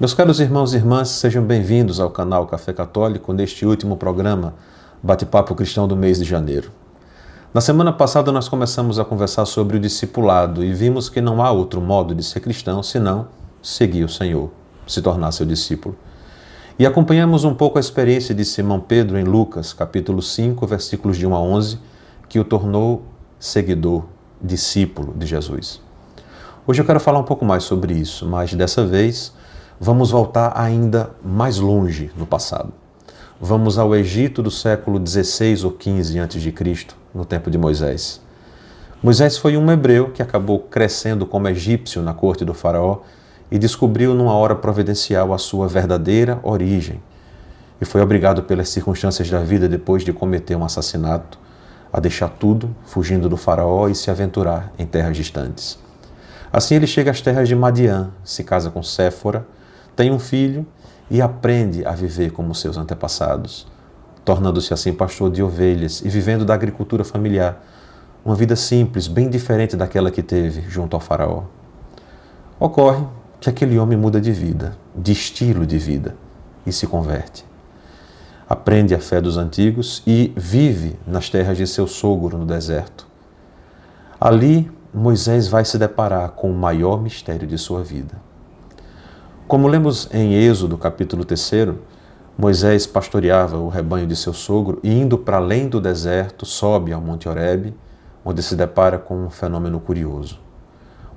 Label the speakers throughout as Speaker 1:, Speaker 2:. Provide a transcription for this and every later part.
Speaker 1: Meus caros irmãos e irmãs, sejam bem-vindos ao canal Café Católico neste último programa Bate-Papo Cristão do mês de janeiro. Na semana passada nós começamos a conversar sobre o discipulado e vimos que não há outro modo de ser cristão senão seguir o Senhor, se tornar seu discípulo. E acompanhamos um pouco a experiência de Simão Pedro em Lucas, capítulo 5, versículos de 1 a 11, que o tornou seguidor, discípulo de Jesus. Hoje eu quero falar um pouco mais sobre isso, mas dessa vez vamos voltar ainda mais longe no passado. Vamos ao Egito do século 16 ou 15 a.C., no tempo de Moisés. Moisés foi um hebreu que acabou crescendo como egípcio na corte do faraó e descobriu numa hora providencial a sua verdadeira origem. E foi obrigado pelas circunstâncias da vida, depois de cometer um assassinato, a deixar tudo, fugindo do faraó e se aventurar em terras distantes. Assim ele chega às terras de Madiã, se casa com Séfora, tem um filho e aprende a viver como seus antepassados, tornando-se assim pastor de ovelhas e vivendo da agricultura familiar, uma vida simples, bem diferente daquela que teve junto ao faraó. Ocorre que aquele homem muda de vida, de estilo de vida, e se converte. Aprende a fé dos antigos e vive nas terras de seu sogro no deserto. Ali, Moisés vai se deparar com o maior mistério de sua vida. Como lemos em Êxodo, capítulo 3, Moisés pastoreava o rebanho de seu sogro e, indo para além do deserto, sobe ao Monte Horebe, onde se depara com um fenômeno curioso.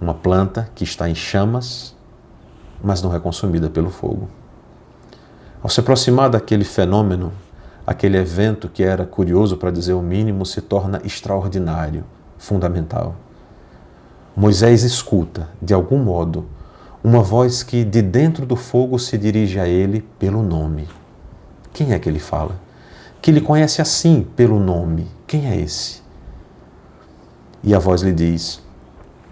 Speaker 1: Uma planta que está em chamas, mas não é consumida pelo fogo. Ao se aproximar daquele fenômeno, aquele evento que era curioso, para dizer o mínimo, se torna extraordinário, fundamental. Moisés escuta, de algum modo, uma voz que de dentro do fogo se dirige a ele pelo nome. Quem é que ele fala? Que ele conhece assim pelo nome. Quem é esse? E a voz lhe diz: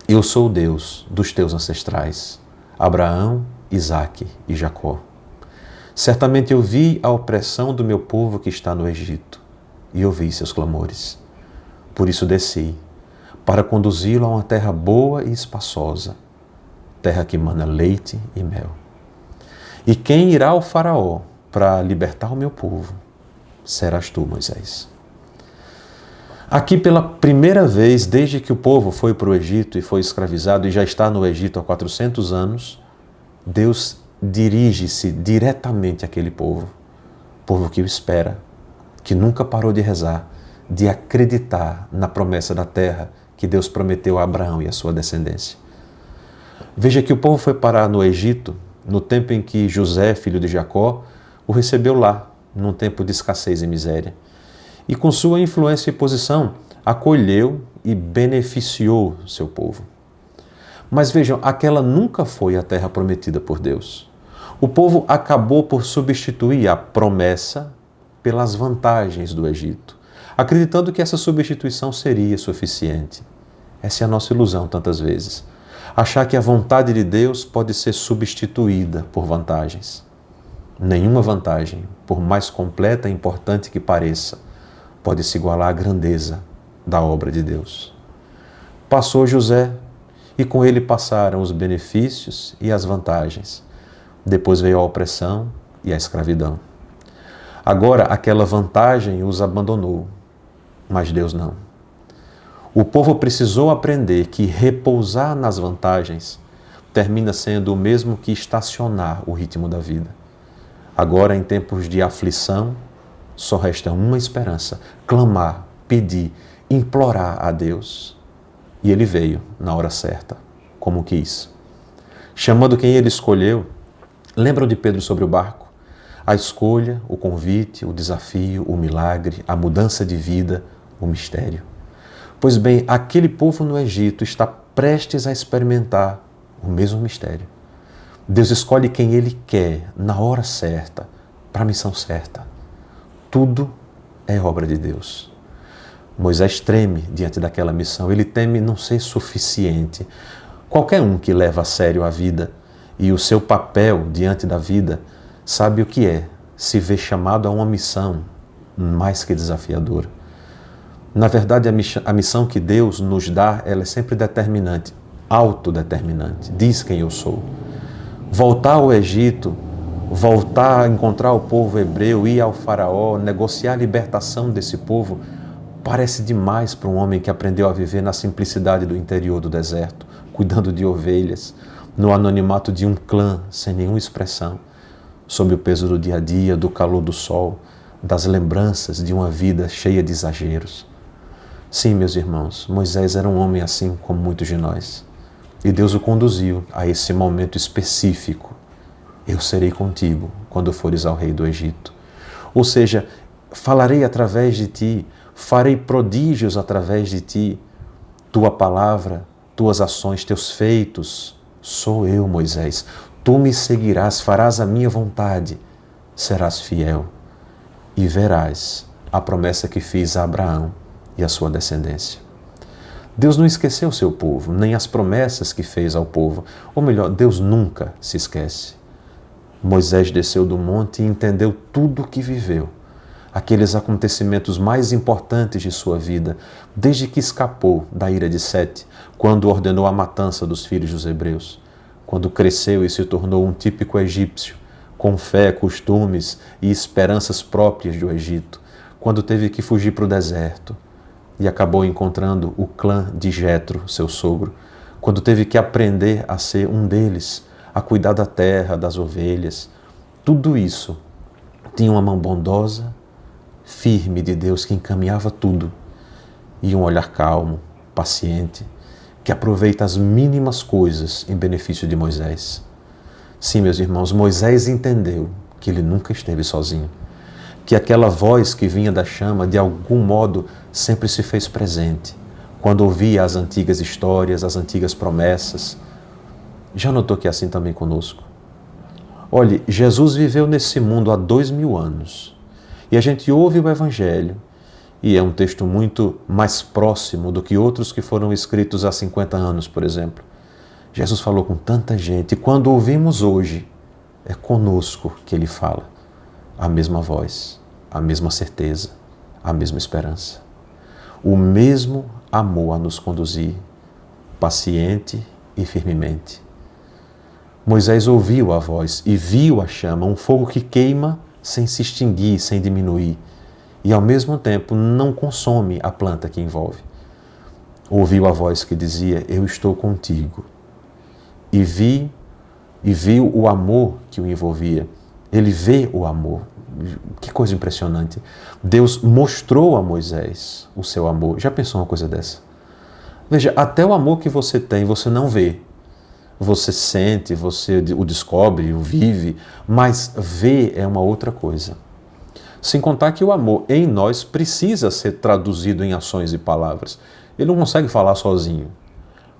Speaker 1: Eu sou o Deus dos teus ancestrais, Abraão, Isaque e Jacó. Certamente eu vi a opressão do meu povo que está no Egito e ouvi seus clamores. Por isso desci, para conduzi-lo a uma terra boa e espaçosa, terra que mana leite e mel. E quem irá ao faraó para libertar o meu povo? Serás tu, Moisés. Aqui, pela primeira vez, desde que o povo foi para o Egito e foi escravizado e já está no Egito há 400 anos, Deus dirige-se diretamente àquele povo que o espera, que nunca parou de rezar, de acreditar na promessa da terra que Deus prometeu a Abraão e a sua descendência. Veja que o povo foi parar no Egito no tempo em que José, filho de Jacó, o recebeu lá, num tempo de escassez e miséria. E com sua influência e posição, acolheu e beneficiou seu povo. Mas vejam, aquela nunca foi a terra prometida por Deus. O povo acabou por substituir a promessa pelas vantagens do Egito, acreditando que essa substituição seria suficiente. Essa é a nossa ilusão tantas vezes. Achar que a vontade de Deus pode ser substituída por vantagens. Nenhuma vantagem, por mais completa e importante que pareça, pode se igualar à grandeza da obra de Deus. Passou José, e com ele passaram os benefícios e as vantagens. Depois veio a opressão e a escravidão. Agora aquela vantagem os abandonou, mas Deus não. O povo precisou aprender que repousar nas vantagens termina sendo o mesmo que estacionar o ritmo da vida. Agora, em tempos de aflição, só resta uma esperança: clamar, pedir, implorar a Deus. E ele veio na hora certa, como quis. Chamando quem ele escolheu. Lembram de Pedro sobre o barco? A escolha, o convite, o desafio, o milagre, a mudança de vida, o mistério. Pois bem, aquele povo no Egito está prestes a experimentar o mesmo mistério. Deus escolhe quem Ele quer, na hora certa, para a missão certa. Tudo é obra de Deus. Moisés treme diante daquela missão, ele teme não ser suficiente. Qualquer um que leva a sério a vida e o seu papel diante da vida sabe o que é se ver chamado a uma missão mais que desafiadora. Na verdade, a missão que Deus nos dá, ela é sempre determinante, autodeterminante. Diz quem eu sou. Voltar ao Egito, voltar a encontrar o povo hebreu, ir ao faraó, negociar a libertação desse povo, parece demais para um homem que aprendeu a viver na simplicidade do interior do deserto, cuidando de ovelhas, no anonimato de um clã, sem nenhuma expressão, sob o peso do dia a dia, do calor do sol, das lembranças de uma vida cheia de exageros. Sim, meus irmãos, Moisés era um homem assim como muitos de nós. E Deus o conduziu a esse momento específico. Eu serei contigo quando fores ao rei do Egito. Ou seja, falarei através de ti, farei prodígios através de ti. Tua palavra, tuas ações, teus feitos, sou eu, Moisés. Tu me seguirás, farás a minha vontade, serás fiel e verás a promessa que fiz a Abraão e a sua descendência. Deus não esqueceu o seu povo, nem as promessas que fez ao povo. Ou melhor, Deus nunca se esquece. Moisés desceu do monte e entendeu tudo o que viveu. Aqueles acontecimentos mais importantes de sua vida, desde que escapou da ira de Sete, quando ordenou a matança dos filhos dos hebreus, quando cresceu e se tornou um típico egípcio, com fé, costumes e esperanças próprias do Egito, quando teve que fugir para o deserto e acabou encontrando o clã de Jetro, seu sogro, quando teve que aprender a ser um deles, a cuidar da terra, das ovelhas. Tudo isso tinha uma mão bondosa, firme de Deus que encaminhava tudo e um olhar calmo, paciente, que aproveita as mínimas coisas em benefício de Moisés. Sim, meus irmãos, Moisés entendeu que ele nunca esteve sozinho, que aquela voz que vinha da chama, de algum modo, sempre se fez presente, quando ouvia as antigas histórias, as antigas promessas. Já notou que é assim também conosco? Olhe, Jesus viveu nesse mundo há 2000 anos, e a gente ouve o Evangelho, e é um texto muito mais próximo do que outros que foram escritos há 50 anos, por exemplo. Jesus falou com tanta gente, e quando ouvimos hoje, é conosco que Ele fala. A mesma voz, a mesma certeza, a mesma esperança. O mesmo amor a nos conduzir, paciente e firmemente. Moisés ouviu a voz e viu a chama, um fogo que queima sem se extinguir, sem diminuir, e ao mesmo tempo não consome a planta que envolve. Ouviu a voz que dizia, eu estou contigo. E viu o amor que o envolvia. Ele vê o amor. Que coisa impressionante. Deus mostrou a Moisés o seu amor. Já pensou uma coisa dessa? Veja, até o amor que você tem, você não vê. Você sente, você o descobre, o vive, mas ver é uma outra coisa. Sem contar que o amor em nós precisa ser traduzido em ações e palavras. Ele não consegue falar sozinho.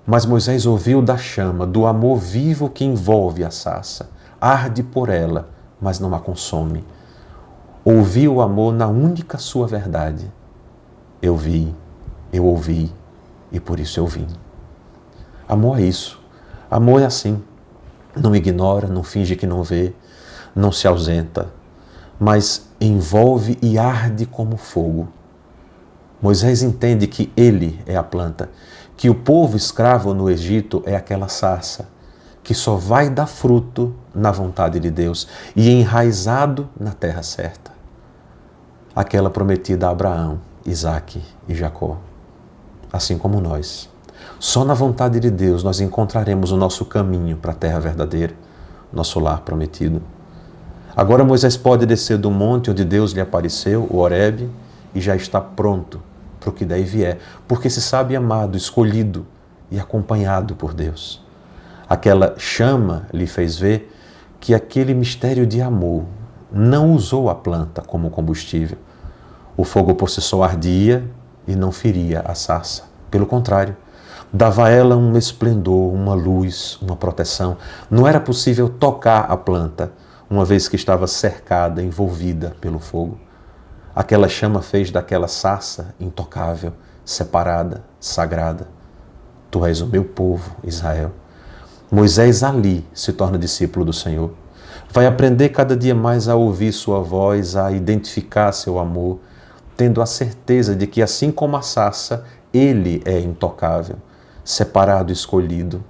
Speaker 1: Mas Moisés ouviu da chama, do amor vivo que envolve a sarça. Arde por ela, mas não a consome. Ouviu o amor na única sua verdade. Eu vi, eu ouvi, e por isso eu vim. Amor é isso. Amor é assim. Não ignora, não finge que não vê, não se ausenta, mas envolve e arde como fogo. Moisés entende que ele é a planta, que o povo escravo no Egito é aquela sarça, que só vai dar fruto na vontade de Deus e enraizado na terra certa. Aquela prometida a Abraão, Isaque e Jacó. Assim como nós. Só na vontade de Deus nós encontraremos o nosso caminho para a terra verdadeira, nosso lar prometido. Agora Moisés pode descer do monte onde Deus lhe apareceu, o Horebe, e já está pronto para o que daí vier, porque se sabe amado, escolhido e acompanhado por Deus. Aquela chama lhe fez ver que aquele mistério de amor não usou a planta como combustível. O fogo por si só ardia e não feria a sarça. Pelo contrário, dava a ela um esplendor, uma luz, uma proteção. Não era possível tocar a planta, uma vez que estava cercada, envolvida pelo fogo. Aquela chama fez daquela sarça intocável, separada, sagrada. Tu és o meu povo, Israel. Moisés ali se torna discípulo do Senhor. Vai aprender cada dia mais a ouvir sua voz, a identificar seu amor, tendo a certeza de que assim como a sarça, ele é intocável, separado, escolhido.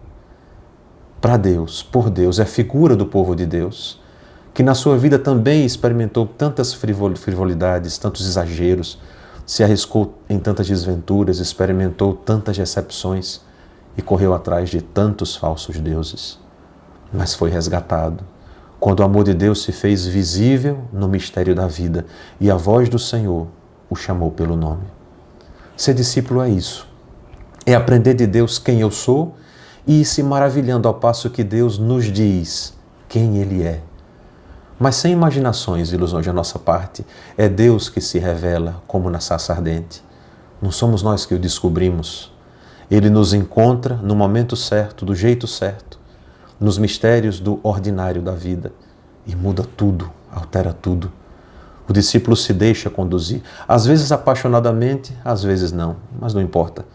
Speaker 1: para Deus, por Deus, é figura do povo de Deus, que na sua vida também experimentou tantas frivolidades, tantos exageros, se arriscou em tantas desventuras, experimentou tantas decepções e correu atrás de tantos falsos deuses. Mas foi resgatado quando o amor de Deus se fez visível no mistério da vida e a voz do Senhor o chamou pelo nome. Ser discípulo é isso, é aprender de Deus quem eu sou e ir se maravilhando ao passo que Deus nos diz quem Ele é. Mas sem imaginações e ilusões da nossa parte, é Deus que se revela como na sarça ardente. Não somos nós que o descobrimos. Ele nos encontra no momento certo, do jeito certo, nos mistérios do ordinário da vida e muda tudo, altera tudo. O discípulo se deixa conduzir, às vezes apaixonadamente, às vezes não, mas não importa.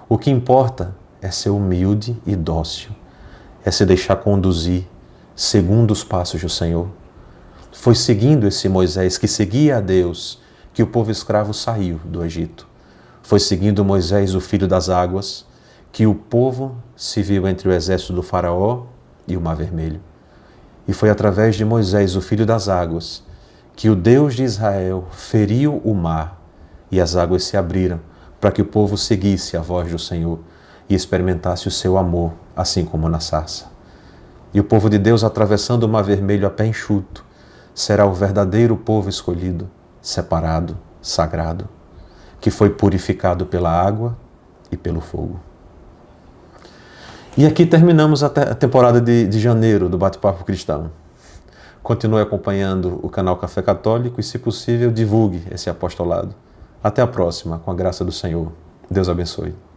Speaker 1: O que importa é ser humilde e dócil, é se deixar conduzir segundo os passos do Senhor. Foi seguindo esse Moisés que seguia a Deus que o povo escravo saiu do Egito. Foi seguindo Moisés, o filho das águas, que o povo se viu entre o exército do faraó e o Mar Vermelho. E foi através de Moisés, o filho das águas, que o Deus de Israel feriu o mar e as águas se abriram para que o povo seguisse a voz do Senhor e experimentasse o seu amor, assim como na sarça. E o povo de Deus, atravessando o Mar Vermelho a pé enxuto, será o verdadeiro povo escolhido, separado, sagrado, que foi purificado pela água e pelo fogo. E aqui terminamos a temporada de janeiro do Bate-Papo Cristão. Continue acompanhando o canal Café Católico e, se possível, divulgue esse apostolado. Até a próxima, com a graça do Senhor. Deus abençoe.